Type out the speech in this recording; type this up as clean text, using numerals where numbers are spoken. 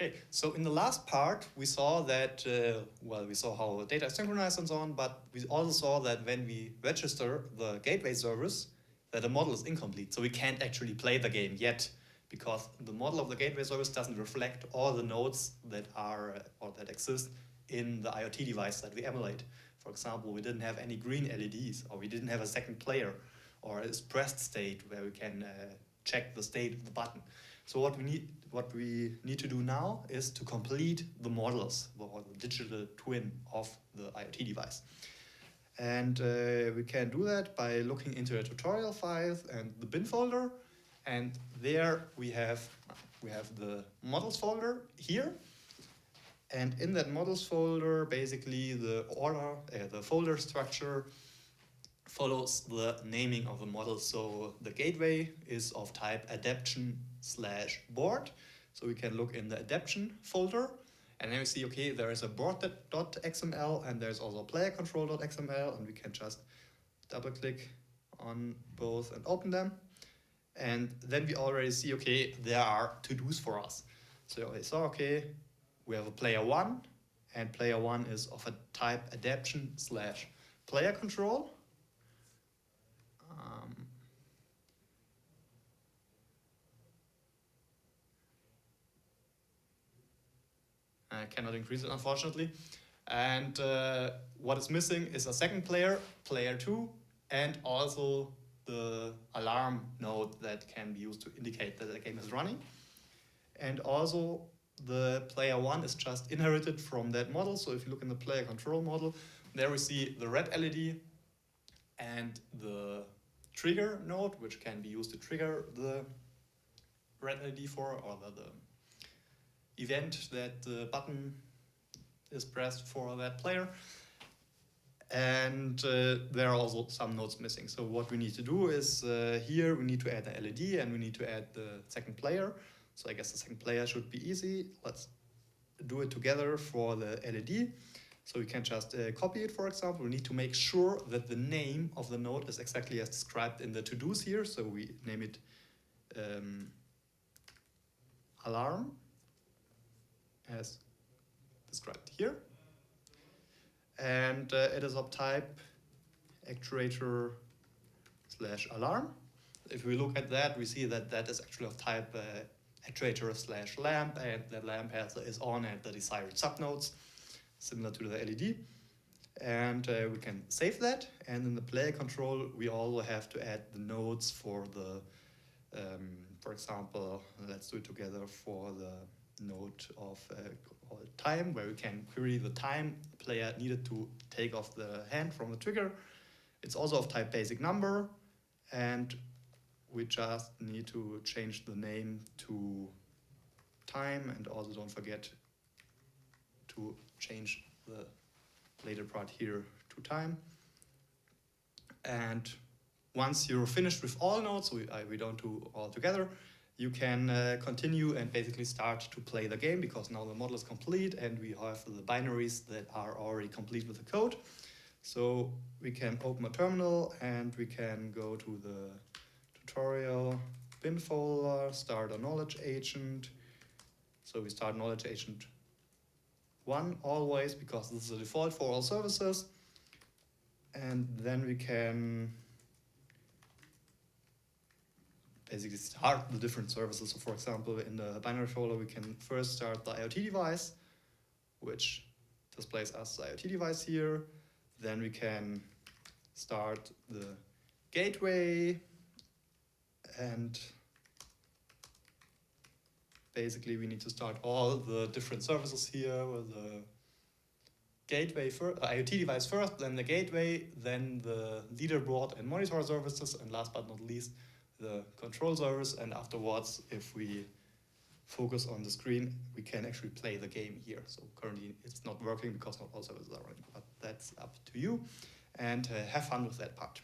Okay, so in the last part, we saw that, we saw how data is synchronized and so on, but we also saw that when we register the gateway service, that the model is incomplete. So we can't actually play the game yet, because the model of the gateway service doesn't reflect all the nodes that are, or that exist in the IoT device that we emulate. For example, we didn't have any green LEDs, or we didn't have a second player, or a pressed state where we can check the state of the button. So what we need to do now is to complete the models, or the digital twin of the IoT device. And we can do that by looking into the tutorial files and the bin folder. And there we have the models folder here. And in that models folder, basically the folder structure follows the naming of the model. So the gateway is of type adaption/board. So we can look in the adaption folder, and then we see, okay, there is a board.xml and there's also player control.xml, and we can just double click on both and open them. And then we already see, okay, there are to-dos for us. So I saw, okay, we have a player 1, and player 1 is of a type adaption/player control. I cannot increase it, unfortunately. And what is missing is a second player, player 2, and also the alarm node that can be used to indicate that the game is running. And also the player 1 is just inherited from that model. So if you look in the player control model, there we see the red LED and the trigger node, which can be used to trigger the red LED for, or the event that the button is pressed for that player. And there are also some nodes missing. So what we need to do is here we need to add an LED and we need to add the second player. So I guess the second player should be easy. Let's do it together for the LED. So we can just copy it, for example. We need to make sure that the name of the node is exactly as described in the to-dos here. So we name it alarm, as described here. And it is of type actuator/alarm. If we look at that, we see that that is actually of type actuator/lamp, and the lamp is on at the desired subnodes, similar to the LED. And we can save that. And in the player control, we also have to add the nodes for the, for example, let's do it together for the node of time, where we can query the time the player needed to take off the hand from the trigger. It's also of type basic number, and we just need to change the name to time, and also don't forget to change the later part here to time. And once you're finished with all nodes, we don't do all together, you can continue and basically start to play the game, because now the model is complete and we have the binaries that are already complete with the code. So we can open a terminal and we can go to the tutorial bin folder, start a knowledge agent. So we start knowledge agent 1 always, because this is the default for all services. And then we can basically start the different services. So for example, in the binary folder, we can first start the IoT device, which displays us the IoT device here. Then we can start the gateway, and basically we need to start all the different services here with the gateway first, IoT device first, then the gateway, then the leaderboard and monitor services, and last but not least, the control service. And afterwards, if we focus on the screen, we can actually play the game here. So currently it's not working because not all services are running, but that's up to you. And have fun with that part.